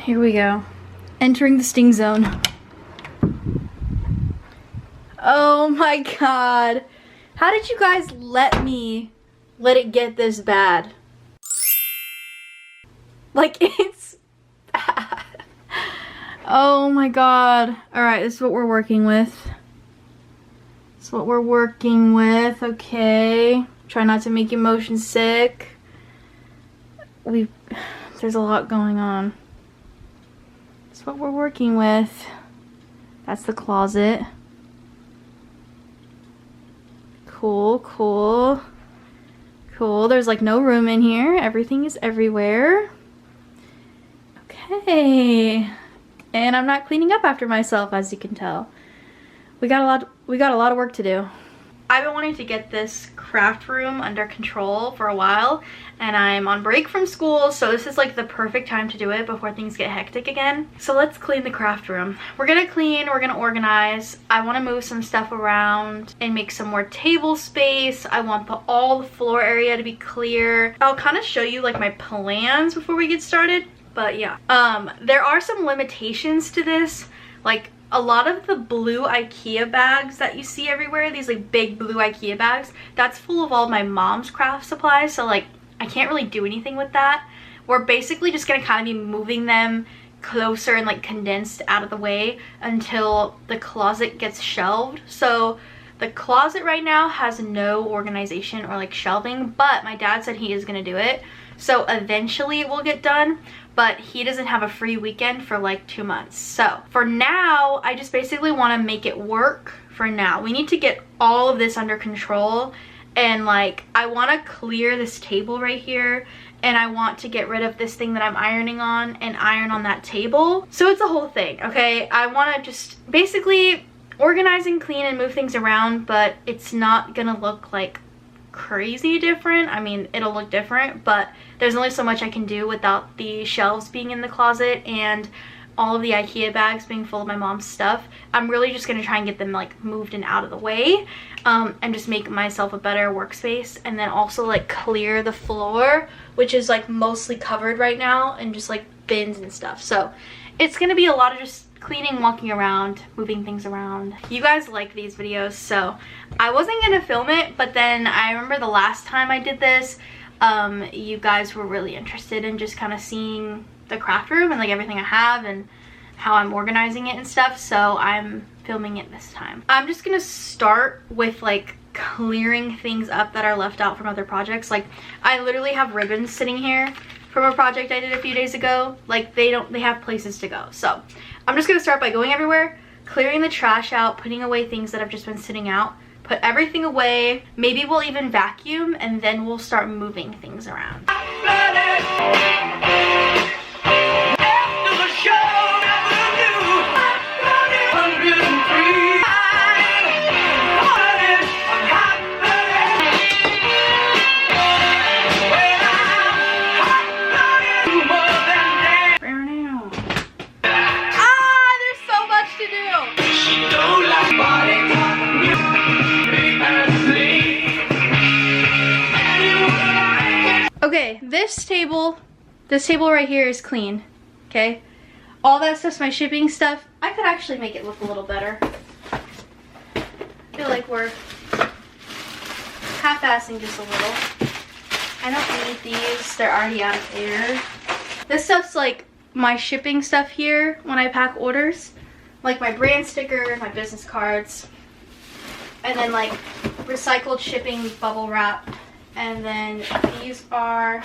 Here we go. Entering the sting zone. Oh my god. How did you guys let it get this bad? Like, it's bad. Oh my god. Alright, this is what we're working with. This is what we're working with, okay. Try not to make you motion sick. There's a lot going on. That's what we're working with. That's the closet. Cool, cool. Cool, there's like no room in here. Everything is everywhere. Okay. And I'm not cleaning up after myself, as you can tell. We got a lot of work to do. I've been wanting to get this craft room under control for a while, and I'm on break from school, so this is like the perfect time to do it before things get hectic again. So let's clean the craft room. We're gonna clean, we're gonna organize. I want to move some stuff around and make some more table space. I want all the floor area to be clear. I'll kind of show you like my plans before we get started, but yeah. There are some limitations to this, like a lot of the blue IKEA bags that you see everywhere, these like big blue IKEA bags, that's full of all my mom's craft supplies, so like I can't really do anything with that. We're basically just gonna kind of be moving them closer and like condensed out of the way until the closet gets shelved. So the closet right now has no organization or like shelving, but my dad said he is gonna do it. So eventually it will get done, but he doesn't have a free weekend for like 2 months. So for now, I just basically want to make it work for now. We need to get all of this under control, and like I want to clear this table right here, and I want to get rid of this thing that I'm ironing on and iron on that table. So it's a whole thing, okay? I want to just basically organize and clean and move things around, but it's not gonna look like crazy different. I mean, it'll look different, but there's only so much I can do without the shelves being in the closet and all of the IKEA bags being full of my mom's stuff. I'm really just gonna try and get them like moved and out of the way, and just make myself a better workspace, and then also like clear the floor, which is like mostly covered right now, and just like bins and stuff. So it's gonna be a lot of just cleaning, walking around, moving things around. You guys like these videos, so I wasn't gonna film it, but then I remember the last time I did this, you guys were really interested in just kind of seeing the craft room and like everything I have and how I'm organizing it and stuff, so I'm filming it this time. I'm just gonna start with like clearing things up that are left out from other projects. Like I literally have ribbons sitting here from a project I did a few days ago. Like they have places to go. So I'm just gonna start by going everywhere, clearing the trash out, putting away things that have just been sitting out, put everything away. Maybe we'll even vacuum, and then we'll start moving things around. Okay, this table right here is clean, okay? All that stuff's my shipping stuff. I could actually make it look a little better. I feel like we're half-assing just a little. I don't need these, they're already out of air. This stuff's like my shipping stuff here when I pack orders. Like my brand stickers, my business cards, and then like recycled shipping bubble wrap. And then these are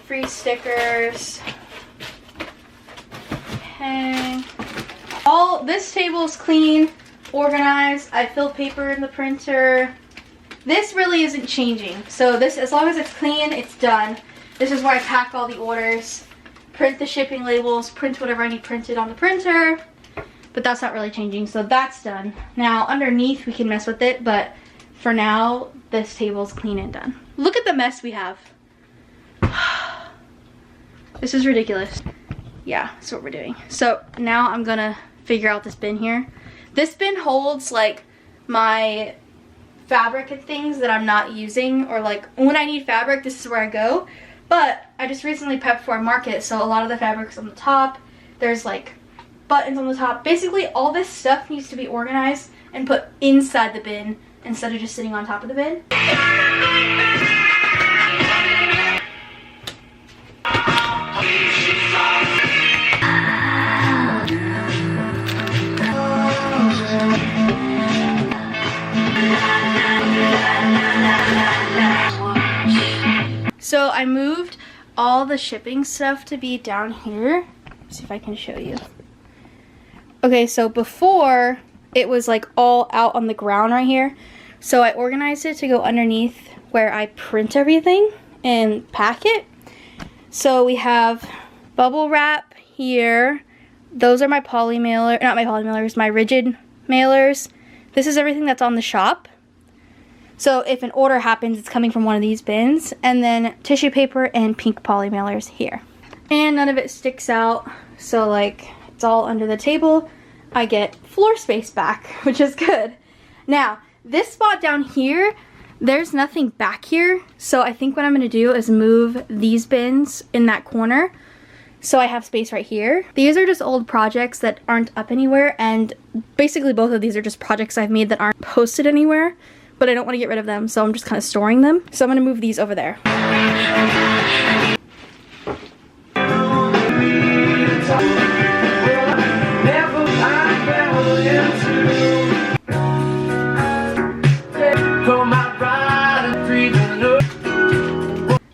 free stickers. Okay. This table is clean, organized. I filled paper in the printer. This really isn't changing. So this, as long as it's clean, it's done. This is where I pack all the orders, print the shipping labels, print whatever I need printed on the printer. But that's not really changing, so that's done. Now underneath we can mess with it, but for now, this table's clean and done. Look at the mess we have. This is ridiculous. Yeah, that's what we're doing. So now I'm gonna figure out this bin here. This bin holds like my fabric and things that I'm not using, or like when I need fabric, this is where I go. But I just recently prepped for a market, so a lot of the fabric's on the top. There's like buttons on the top. Basically, all this stuff needs to be organized and put inside the bin instead of just sitting on top of the bin. So I moved all the shipping stuff to be down here. Let's see if I can show you. Okay, so before it was like all out on the ground right here. So I organized it to go underneath where I print everything and pack it. So we have bubble wrap here. Those are my poly mailer, not my poly mailers, my rigid mailers. This is everything that's on the shop. So if an order happens, it's coming from one of these bins. And then tissue paper and pink poly mailers here. And none of it sticks out. So like it's all under the table. I get floor space back, which is good. Now, this spot down here, there's nothing back here. So I think what I'm gonna do is move these bins in that corner. So I have space right here. These are just old projects that aren't up anywhere. And basically both of these are just projects I've made that aren't posted anywhere. But I don't want to get rid of them, so I'm just kind of storing them. So I'm going to move these over there.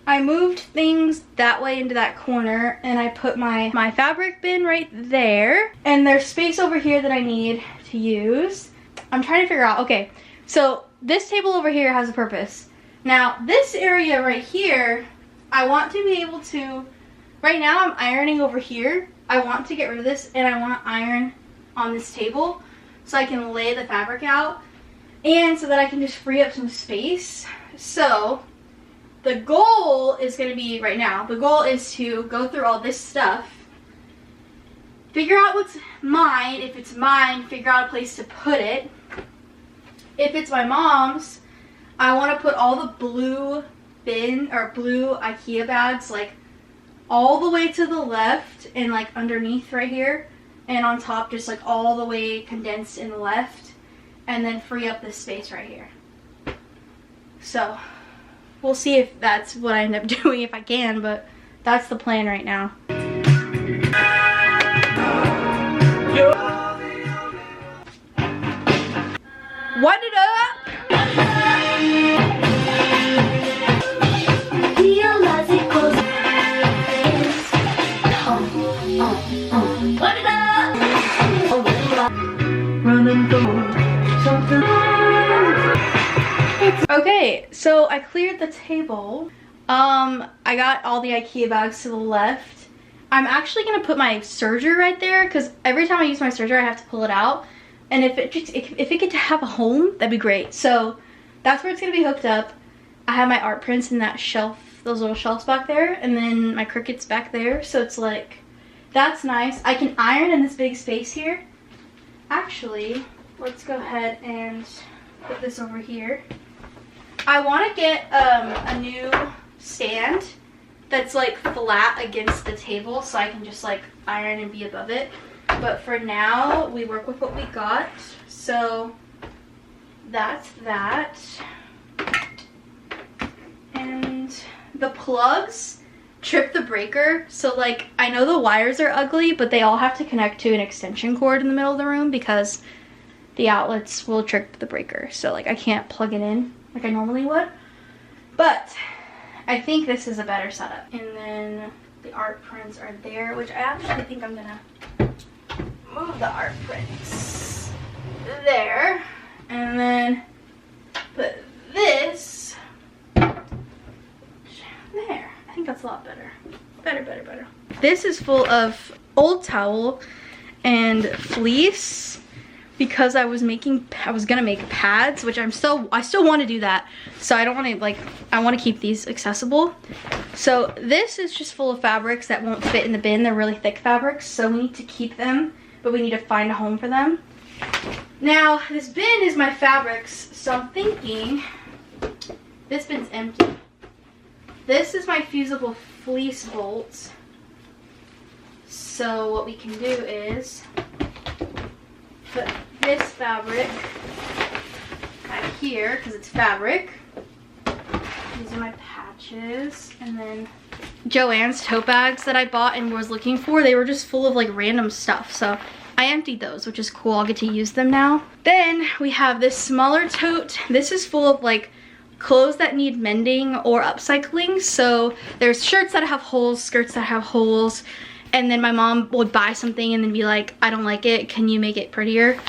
I moved things that way into that corner, and I put my fabric bin right there. And there's space over here that I need to use. I'm trying to figure out, okay, so this table over here has a purpose. Now, this area right here, I want to be able to, right now I'm ironing over here. I want to get rid of this and I want to iron on this table so I can lay the fabric out and so that I can just free up some space. So, the goal is going to be, right now, the goal is to go through all this stuff, figure out what's mine. If it's mine, figure out a place to put it. If it's my mom's, I want to put all the blue bin or blue IKEA bags like all the way to the left and like underneath right here, and on top just like all the way condensed in the left, and then free up this space right here. So we'll see if that's what I end up doing, if I can, but that's the plan right now. What it up? What it up? Okay, so I cleared the table. I got all the IKEA bags to the left. I'm actually gonna put my serger right there because every time I use my serger, I have to pull it out. And if it could have a home, that'd be great. So that's where it's gonna be hooked up. I have my art prints in that shelf, those little shelves back there, and then my Cricuts back there. So it's like, that's nice. I can iron in this big space here. Actually, let's go ahead and put this over here. I want to get a new stand that's like flat against the table so I can just like iron and be above it. But for now, we work with what we got. So that's that. And the plugs trip the breaker. So like, I know the wires are ugly, but they all have to connect to an extension cord in the middle of the room because the outlets will trip the breaker. So like, I can't plug it in like I normally would. But I think this is a better setup. And then the art prints are there, which I actually think I'm gonna move the art prints there, and then put this there. I think that's a lot better. Better. This is full of old towel and fleece because I was gonna make pads, which I still want to do that. So I don't want to I want to keep these accessible. So this is just full of fabrics that won't fit in the bin. They're really thick fabrics, so we need to keep them, but we need to find a home for them. Now, this bin is my fabrics, so I'm thinking this bin's empty. This is my fusible fleece bolts. So what we can do is put this fabric right here because it's fabric. These are my patches, and then Joann's tote bags that I bought and was looking for, they were just full of like random stuff. So I emptied those, which is cool. I'll get to use them now. Then we have this smaller tote. This is full of like clothes that need mending or upcycling. So there's shirts that have holes, skirts that have holes, and then my mom would buy something and then be like, I don't like it, can you make it prettier?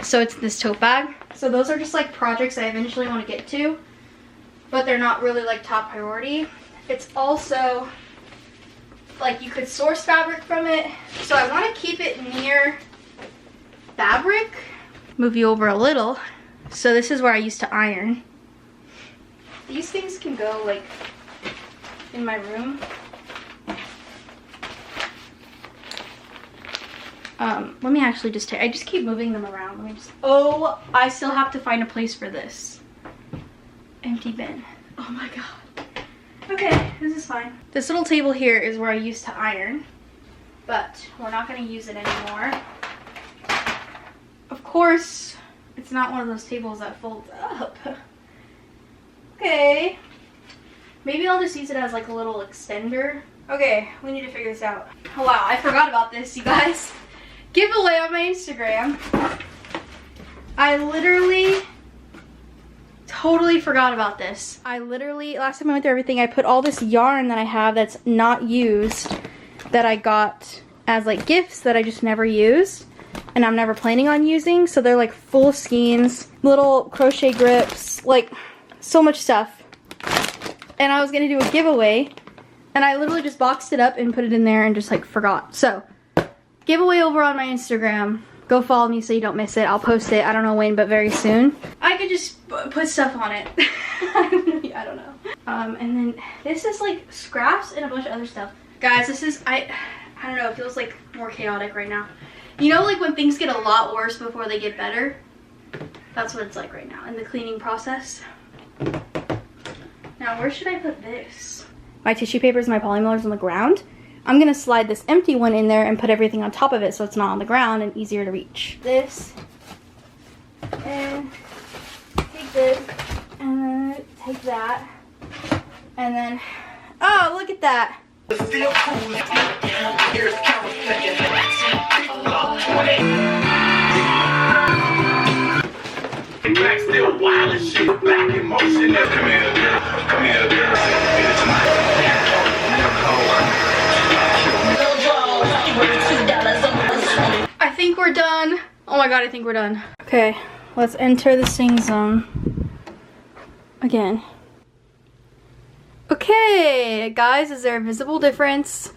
So it's this tote bag. So those are just like projects I eventually want to get to, but they're not really like top priority. It's also like you could source fabric from it, so I want to keep it near fabric. Move you over a little. So this is where I used to iron. These things can go like in my room. Let me actually just take, I just keep moving them around. Let me just, oh, I still have to find a place for this. Empty bin. Oh my god. Okay, this is fine. This little table here is where I used to iron, but we're not gonna use it anymore. Of course, it's not one of those tables that folds up. Okay, maybe I'll just use it as like a little extender. Okay, we need to figure this out. Oh, wow, I forgot about this, you guys. Giveaway on my Instagram. I literally totally forgot about this. I literally, last time I went through everything, I put all this yarn that I have that's not used that I got as like gifts that I just never used and I'm never planning on using. So they're like full skeins, little crochet grips, like so much stuff. And I was gonna do a giveaway and I literally just boxed it up and put it in there and just like forgot. So giveaway over on my Instagram. Go follow me so you don't miss it. I'll post it, I don't know when, but very soon. I could just put stuff on it. I don't know. And then this is like scraps and a bunch of other stuff. Guys, this is, I don't know, it feels like more chaotic right now. You know, like when things get a lot worse before they get better? That's what it's like right now in the cleaning process. Now, where should I put this? My tissue papers and my polymailers on the ground. I'm gonna slide this empty one in there and put everything on top of it so it's not on the ground and easier to reach. This, and take this, and then take that, and then, oh, look at that. Still wild as shit, back in motion. Come here, girl. Come here, girl. I think we're done. Oh my god, I think we're done. Okay, let's enter the sing zone again. Okay, guys, is there a visible difference?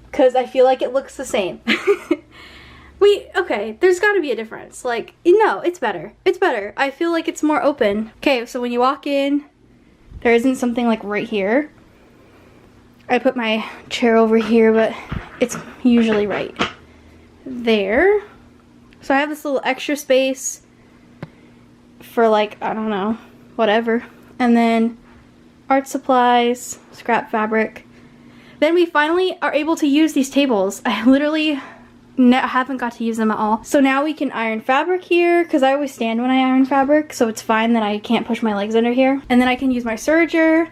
Because I feel like it looks the same. Okay, there's gotta be a difference. Like, no, it's better. It's better. I feel like it's more open. Okay, so when you walk in, there isn't something like right here. I put my chair over here, but it's usually right there. So I have this little extra space for like, I don't know, whatever. And then art supplies, scrap fabric. Then we finally are able to use these tables. I literally haven't got to use them at all. So now we can iron fabric here because I always stand when I iron fabric, so it's fine that I can't push my legs under here. And then I can use my serger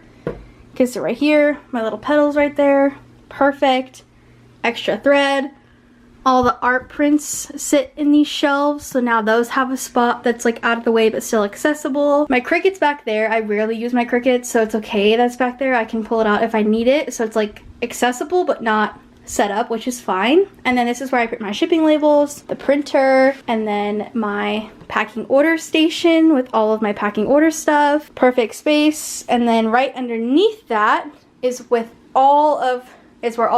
because they're right here, my little petals right there, perfect. Extra thread. All the art prints sit in these shelves, so now those have a spot that's like out of the way but still accessible. My Cricut's back there. I rarely use my Cricut, so it's okay that's back there. I can pull it out if I need it, so it's like accessible but not set up, which is fine. And then this is where I put my shipping labels, the printer, and then my packing order station with all of my packing order stuff. Perfect space. And then right underneath that is where all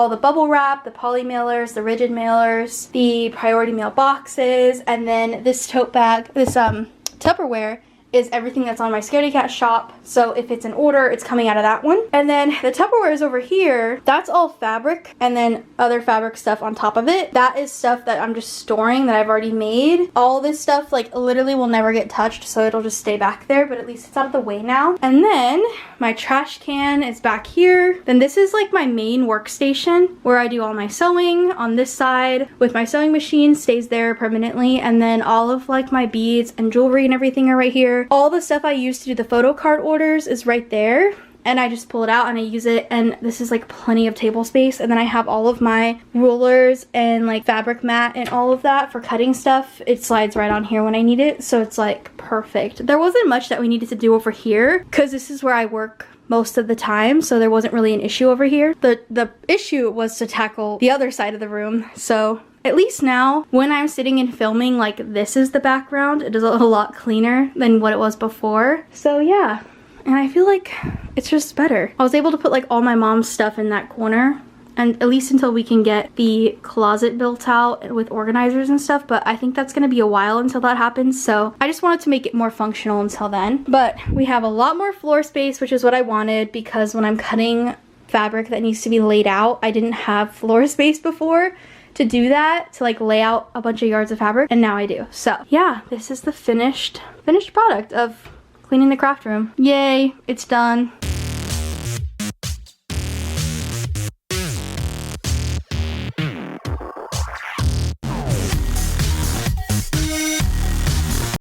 the bubble wrap, the poly mailers, the rigid mailers, the priority mail boxes, and then this tote bag, this Tupperware is everything that's on my Scaredy Cat shop. So if it's an order, it's coming out of that one. And then the Tupperware is over here. That's all fabric and then other fabric stuff on top of it. That is stuff that I'm just storing that I've already made. All this stuff like literally will never get touched, so it'll just stay back there, but at least it's out of the way now. And then my trash can is back here. Then this is like my main workstation where I do all my sewing on this side with my sewing machine, stays there permanently. And then all of like my beads and jewelry and everything are right here. All the stuff I use to do the photo card orders is right there. And I just pull it out and I use it, and this is like plenty of table space. And then I have all of my rulers and like fabric mat and all of that for cutting stuff. It slides right on here when I need it, so it's like perfect. There wasn't much that we needed to do over here because this is where I work most of the time, so there wasn't really an issue over here. The issue was to tackle the other side of the room. So at least now when I'm sitting and filming, like this is the background, it is a lot cleaner than what it was before. So yeah. And I feel like it's just better. I was able to put like all my mom's stuff in that corner, and at least until we can get the closet built out with organizers and stuff, but I think that's gonna be a while until that happens, so I just wanted to make it more functional until then. But we have a lot more floor space, which is what I wanted, because when I'm cutting fabric that needs to be laid out, I didn't have floor space before to do that, to like lay out a bunch of yards of fabric, and now I do. So yeah, this is the finished product of cleaning the craft room. Yay, it's done.